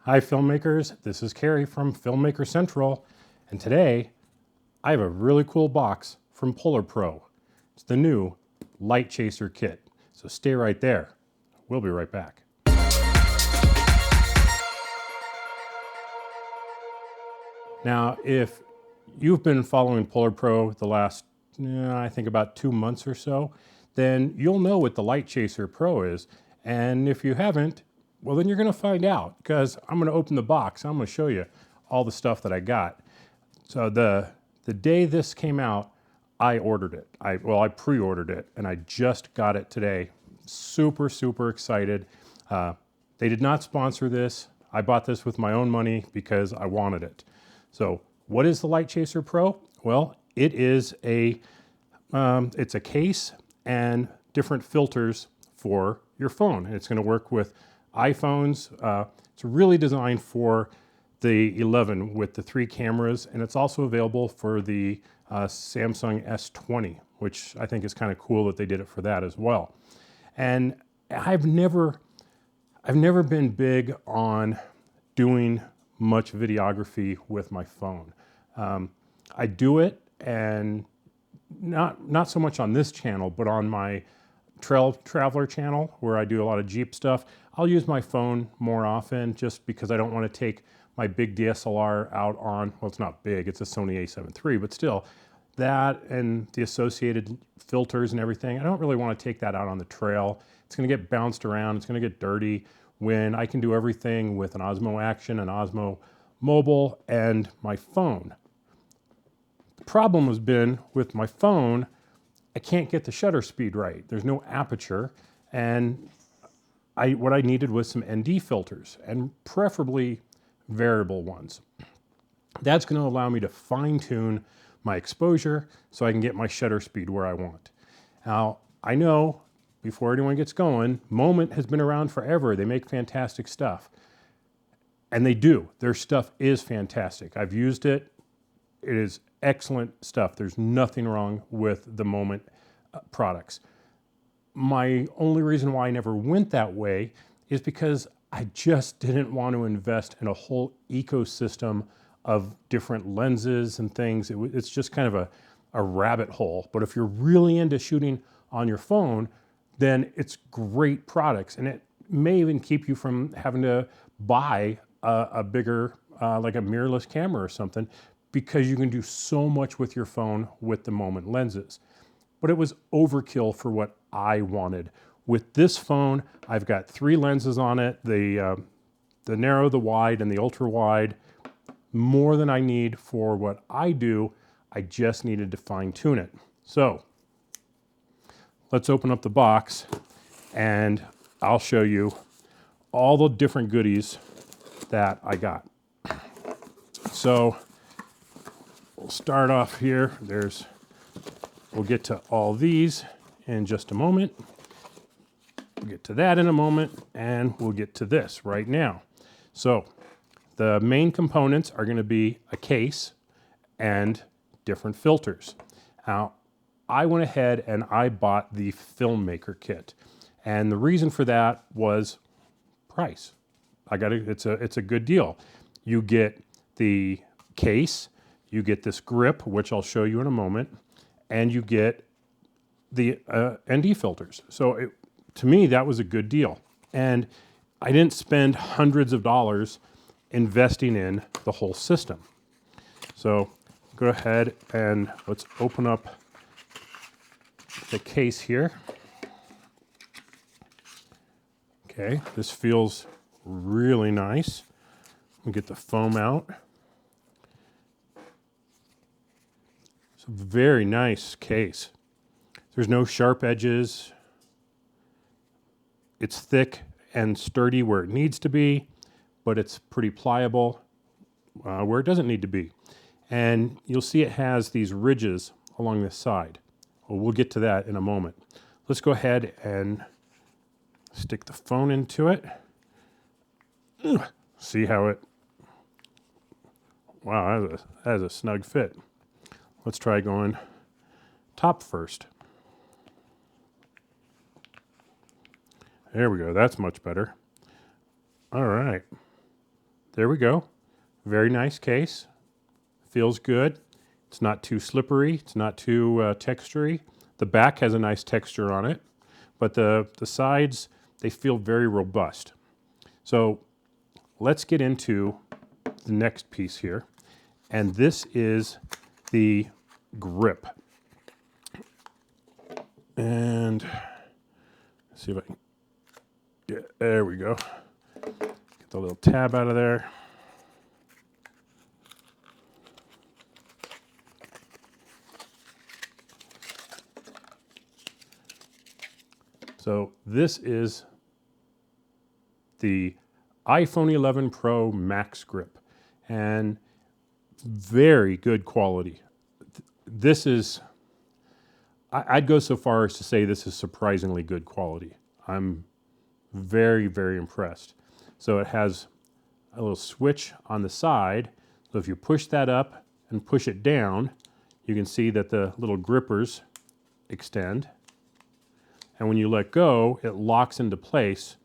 Hi filmmakers, this is Carrie from Filmmaker Central, and today I have a really cool box from PolarPro. It's the new LightChaser kit, so stay right there. We'll be right back. Now, if you've been following PolarPro the last, I think about 2 months or so, then you'll know what the LightChaser Pro is, and if you haven't, well, then you're going to find out, because I'm going to open the box. I'm going to show you all the stuff that I got. So the day this came out, I ordered it. I pre-ordered it, and I just got it today. Super, super excited. They did not sponsor this. I bought this with my own money because I wanted it. So what is the LightChaser Pro? Well, it is it's a case and different filters for your phone. It's going to work with iPhones. It's really designed for the 11 with the 3 cameras, and it's also available for the Samsung S20, which I think is kind of cool that they did it for that as well. And I've never been big on doing much videography with my phone. I do it, and not so much on this channel, but on my Traveler channel, where I do a lot of Jeep stuff. I'll use my phone more often just because I don't want to take my big DSLR out on, well, it's not big, it's a Sony a7 III, but still, that and the associated filters and everything, I don't really want to take that out on the trail. It's going to get bounced around, it's going to get dirty, when I can do everything with an Osmo Action, an Osmo Mobile, and my phone. The problem has been with my phone, I can't get the shutter speed right. There's no aperture, and what I needed was some ND filters, and preferably variable ones. That's going to allow me to fine-tune my exposure so I can get my shutter speed where I want. Now, I know, before anyone gets going, Moment has been around forever. They make fantastic stuff. And they do. Their stuff is fantastic. I've used it. It is excellent stuff. There's nothing wrong with the Moment products. My only reason why I never went that way is because I just didn't want to invest in a whole ecosystem of different lenses and things. It's just kind of a rabbit hole. But if you're really into shooting on your phone, then it's great products. And it may even keep you from having to buy a bigger, like a mirrorless camera or something, because you can do so much with your phone with the Moment lenses. But it was overkill for what I wanted. With this phone, I've got 3 lenses on it, the narrow, the wide, and the ultra wide. More than I need for what I do. I just needed to fine tune it. So let's open up the box and I'll show you all the different goodies that I got. So we'll start off here. We'll get to all these in just a moment. We'll get to that in a moment, and we'll get to this right now. So the main components are going to be a case and different filters. Now, I went ahead and I bought the Filmmaker kit, and the reason for that was price. It's a good deal. You get the case, you get this grip, which I'll show you in a moment, and you get the ND filters. So to me, that was a good deal. And I didn't spend hundreds of dollars investing in the whole system. So go ahead and let's open up the case here. Okay, this feels really nice. We'll get the foam out. It's a very nice case. There's no sharp edges. It's thick and sturdy where it needs to be, but it's pretty pliable where it doesn't need to be. And you'll see it has these ridges along the side. Well, we'll get to that in a moment. Let's go ahead and stick the phone into it. See how it, wow, that is a snug fit. Let's try going top first. There we go, that's much better. All right. there we go. Very nice case. Feels good. It's not too slippery. It's not too textury. The back has a nice texture on it, but the sides, they feel very robust. So let's get into the next piece here. And this is the grip. And let's see if I can get, there we go. Get the little tab out of there. So this is the iPhone 11 Pro Max Grip, and very good quality. This is, I'd go so far as to say this is surprisingly good quality. I'm very, very impressed. So it has a little switch on the side. So if you push that up and push it down, you can see that the little grippers extend. And when you let go, it locks into place,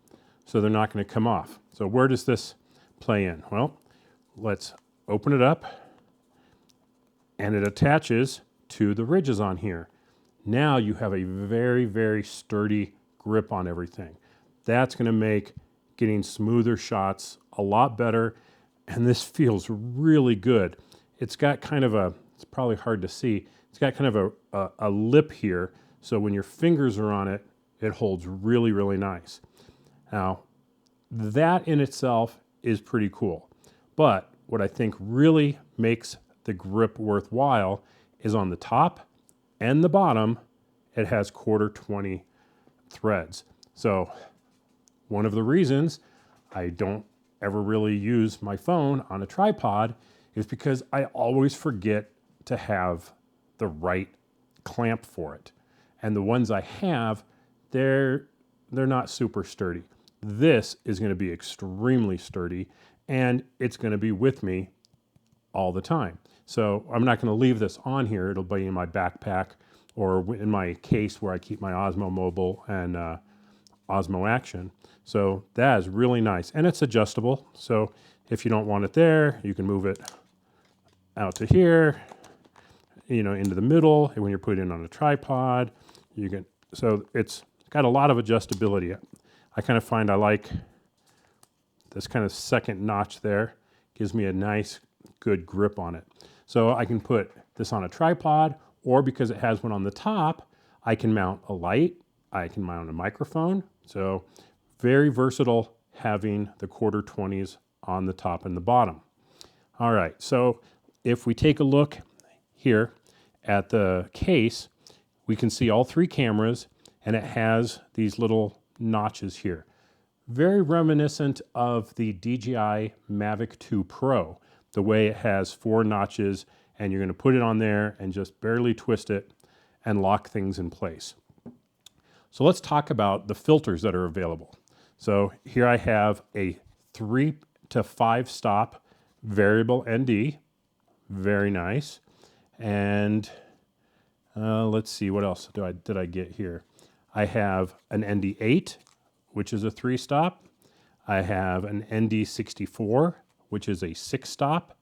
so they're not going to come off. So where does this play in? Well, let's open it up, and it attaches to the ridges on here. Now you have a very, very sturdy grip on everything. That's going to make getting smoother shots a lot better, and this feels really good. It's got kind of a, it's probably hard to see, it's got kind of a lip here, so when your fingers are on it, it holds really, really nice. Now, that in itself is pretty cool. But what I think really makes the grip worthwhile is on the top and the bottom, it has 1/4-20 threads. So one of the reasons I don't ever really use my phone on a tripod is because I always forget to have the right clamp for it. And the ones I have, they're not super sturdy. This is going to be extremely sturdy, and it's going to be with me all the time. So I'm not going to leave this on here. It'll be in my backpack or in my case where I keep my Osmo Mobile and Osmo Action. So that is really nice, and it's adjustable. So if you don't want it there, you can move it out to here, you know, into the middle. And when you're putting it on a tripod, you can, so it's got a lot of adjustability. I kind of find I like this kind of second notch there. Gives me a nice, good grip on it. So I can put this on a tripod, or because it has one on the top, I can mount a light, I can mount a microphone. So very versatile having the 1/4-20s on the top and the bottom. All right, so if we take a look here at the case, we can see all three cameras, and it has these little notches here. Very reminiscent of the DJI Mavic 2 Pro, the way it has 4 notches, and you're going to put it on there and just barely twist it and lock things in place. So let's talk about the filters that are available. So here I have a 3 to 5 stop variable ND, very nice. And let's see, what else did I get here? I have an ND8, which is a 3 stop. I have an ND64, which is a 6 stop.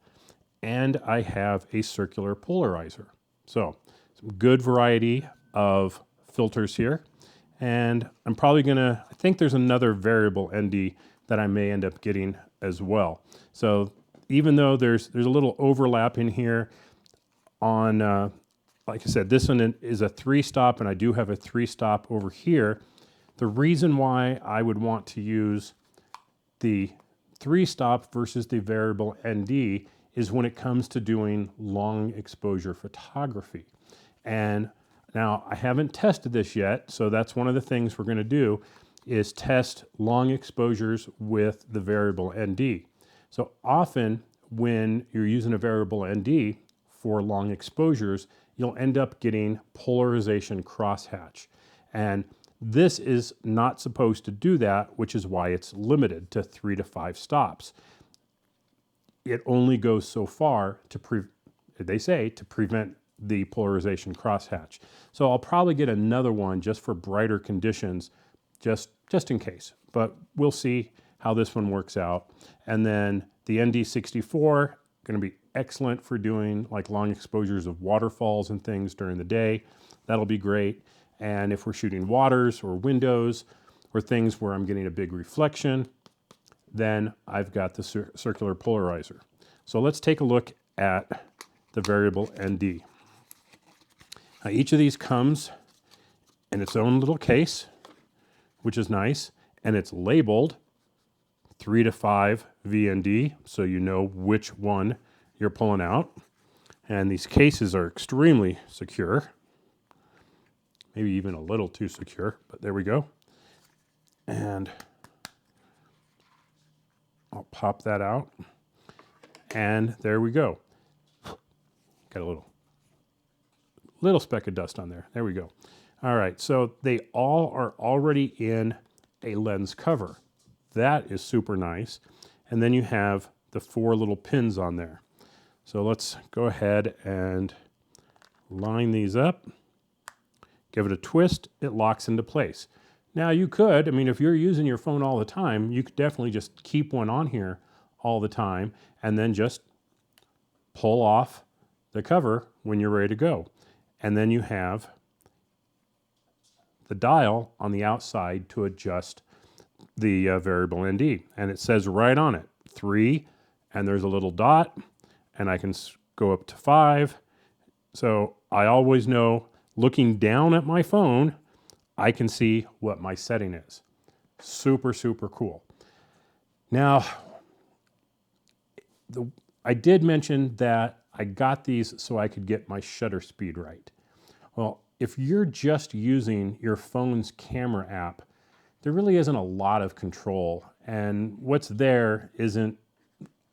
And I have a circular polarizer. So some good variety of filters here. And I'm probably gonna, I think there's another variable ND that I may end up getting as well. So even though there's a little overlap in here on, like I said, this one is a 3 stop, and I do have a 3 stop over here. The reason why I would want to use the 3 stop versus the variable ND is when it comes to doing long exposure photography. And now I haven't tested this yet, so that's one of the things we're going to do is test long exposures with the variable ND. So often when you're using a variable ND for long exposures, you'll end up getting polarization crosshatch. And this is not supposed to do that, which is why it's limited to 3 to 5 stops. It only goes so far to, they say, to prevent the polarization crosshatch. So I'll probably get another one just for brighter conditions, just in case. But we'll see how this one works out. And then the ND64, going to be excellent for doing like long exposures of waterfalls and things during the day. That'll be great. And if we're shooting waters or windows or things where I'm getting a big reflection, then I've got the circular polarizer. So let's take a look at the variable ND. Now, each of these comes in its own little case, which is nice, and it's labeled 3 to 5 VND, so you know which one you're pulling out. And these cases are extremely secure, maybe even a little too secure, but there we go. And I'll pop that out, and there we go. Got a little speck of dust on there. There we go. All right, so they all are already in a lens cover. That is super nice. And then you have the 4 little pins on there. So let's go ahead and line these up. Give it a twist, it locks into place. Now you could, I mean, if you're using your phone all the time, you could definitely just keep one on here all the time and then just pull off the cover when you're ready to go. And then you have the dial on the outside to adjust the variable ND. And it says right on it, 3, and there's a little dot, and I can go up to 5. So I always know, looking down at my phone, I can see what my setting is. Super, super cool. Now, I did mention that I got these so I could get my shutter speed right. Well, if you're just using your phone's camera app, there really isn't a lot of control, and what's there isn't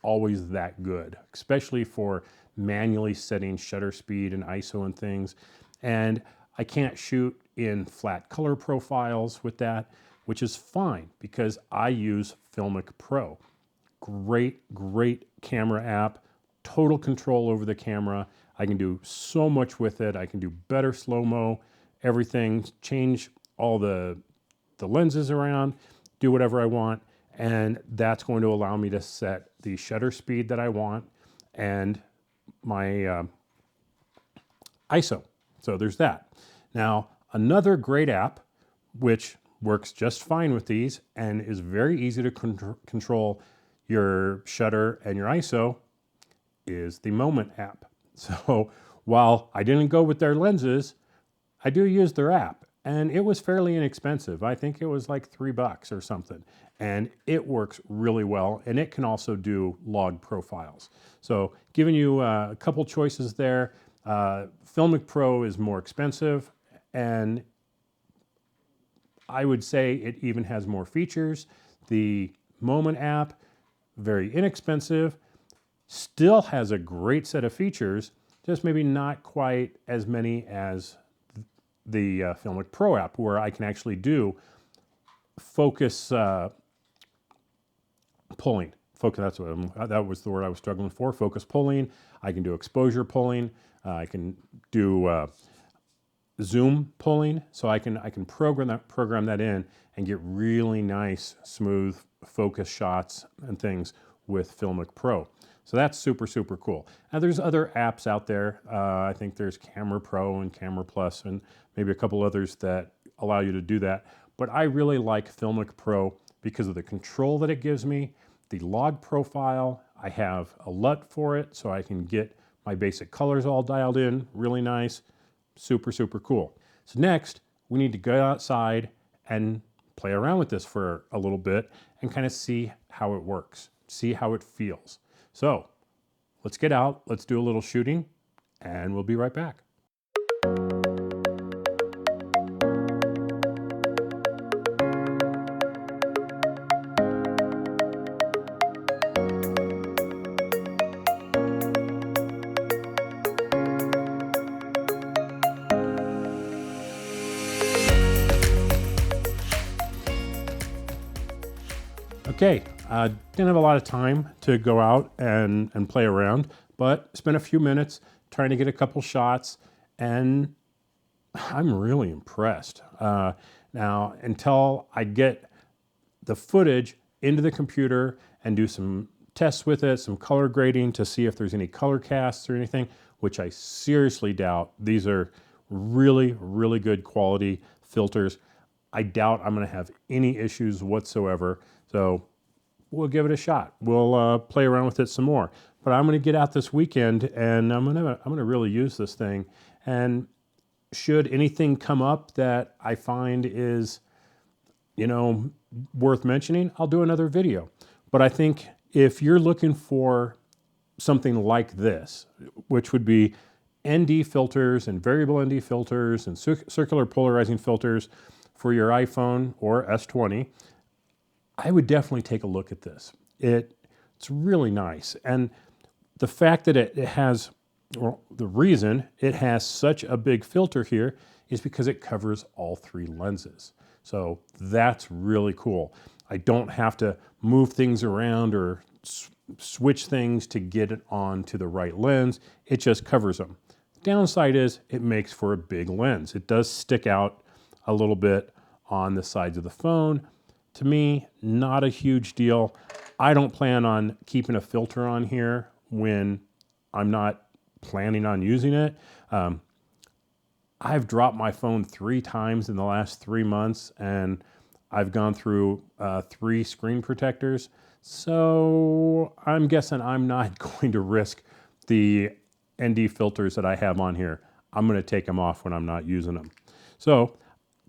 always that good, especially for manually setting shutter speed and ISO and things. And I can't shoot in flat color profiles with that, which is fine because I use Filmmaker Pro. Great, great camera app, total control over the camera. I can do so much with it. I can do better slow-mo, everything, change all the lenses around, do whatever I want, and that's going to allow me to set the shutter speed that I want and my ISO. So there's that. Now, another great app, which works just fine with these and is very easy to control your shutter and your ISO, is the Moment app. So while I didn't go with their lenses, I do use their app, and it was fairly inexpensive. I think it was like $3 or something, and it works really well, and it can also do log profiles. So giving you a couple choices there. Filmmaker Pro is more expensive, and I would say it even has more features. The Moment app, very inexpensive, still has a great set of features, just maybe not quite as many as the Filmmaker Pro app, where I can actually do focus pulling. Focus, that was the word I was struggling for, focus pulling. I can do exposure pulling. I can do zoom pulling, so I can program that in and get really nice, smooth focus shots and things with Filmmaker Pro. So that's super, super cool. Now there's other apps out there. I think there's Camera Pro and Camera Plus and maybe a couple others that allow you to do that. But I really like Filmmaker Pro because of the control that it gives me, the log profile. I have a LUT for it, so I can get my basic colors all dialed in, really nice, super, super cool. So next, we need to go outside and play around with this for a little bit and kind of see how it works, see how it feels. So let's get out, let's do a little shooting, and we'll be right back. Okay, didn't have a lot of time to go out and play around, but spent a few minutes trying to get a couple shots, and I'm really impressed. Now, until I get the footage into the computer and do some tests with it, some color grading to see if there's any color casts or anything, which I seriously doubt. These are really, really good quality filters. I doubt I'm going to have any issues whatsoever. So we'll give it a shot. We'll play around with it some more. But I'm going to get out this weekend and I'm going to really use this thing. And should anything come up that I find is, you know, worth mentioning, I'll do another video. But I think if you're looking for something like this, which would be ND filters and variable ND filters and circular polarizing filters for your iPhone or S20, I would definitely take a look at this. It's really nice. And the fact that it has, or the reason it has such a big filter here is because it covers all 3 lenses. So that's really cool. I don't have to move things around or switch things to get it onto the right lens. It just covers them. The downside is it makes for a big lens. It does stick out a little bit on the sides of the phone. To me, not a huge deal. I don't plan on keeping a filter on here when I'm not planning on using it. I've dropped my phone 3 times in the last 3 months, and I've gone through 3 screen protectors. So I'm guessing I'm not going to risk the ND filters that I have on here. I'm going to take them off when I'm not using them. So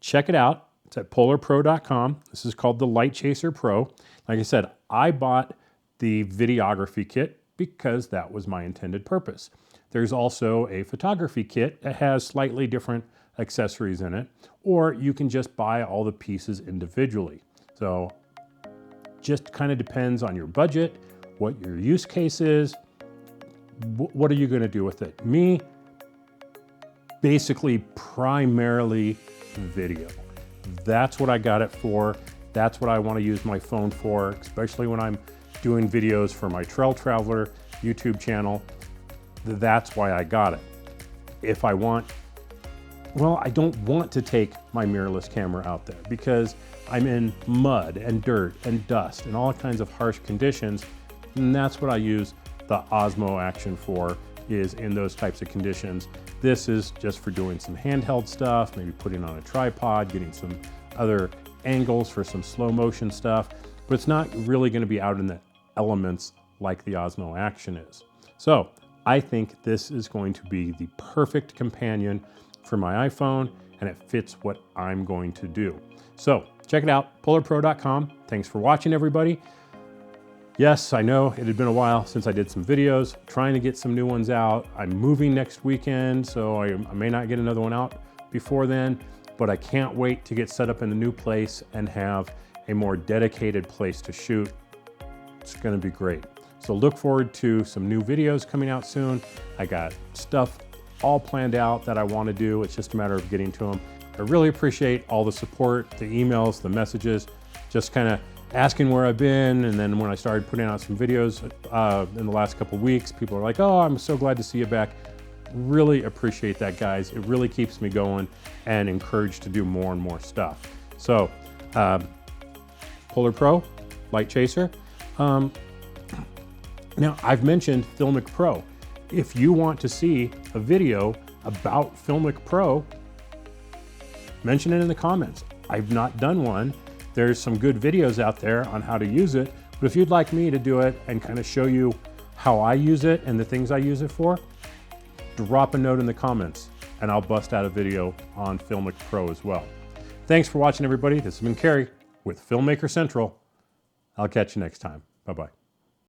check it out. It's at PolarPro.com. This is called the LightChaser Pro. Like I said, I bought the videography kit because that was my intended purpose. There's also a photography kit that has slightly different accessories in it, or you can just buy all the pieces individually. So just kind of depends on your budget, what your use case is, what are you going to do with it? Me, basically primarily video. That's what I got it for. That's what I want to use my phone for, especially when I'm doing videos for my Trail Traveler YouTube channel. That's why I got it. If I want, well, I don't want to take my mirrorless camera out there because I'm in mud and dirt and dust and all kinds of harsh conditions. And that's what I use the Osmo Action for, is in those types of conditions. This is just for doing some handheld stuff, maybe putting on a tripod, getting some other angles for some slow motion stuff, but it's not really going to be out in the elements like the Osmo Action is. So I think this is going to be the perfect companion for my iPhone, and it fits what I'm going to do. So check it out, PolarPro.com. Thanks for watching, everybody. Yes, I know it had been a while since I did some videos, trying to get some new ones out. I'm moving next weekend, so I may not get another one out before then, but I can't wait to get set up in the new place and have a more dedicated place to shoot. It's gonna be great. So look forward to some new videos coming out soon. I got stuff all planned out that I want to do. It's just a matter of getting to them. I really appreciate all the support, the emails, the messages, just kind of asking where I've been. And then when I started putting out some videos in the last couple of weeks, people are like, oh, I'm so glad to see you back. Really appreciate that, guys. It really keeps me going and encouraged to do more and more stuff. So PolarPro Litechaser. Now, I've mentioned Filmmaker Pro. If you want to see a video about Filmmaker Pro, mention it in the comments. I've not done one. There's some good videos out there on how to use it, but if you'd like me to do it and kind of show you how I use it and the things I use it for, drop a note in the comments and I'll bust out a video on Filmmaker Pro as well. Thanks for watching, everybody. This has been Kerry with Filmmaker Central. I'll catch you next time. Bye-bye.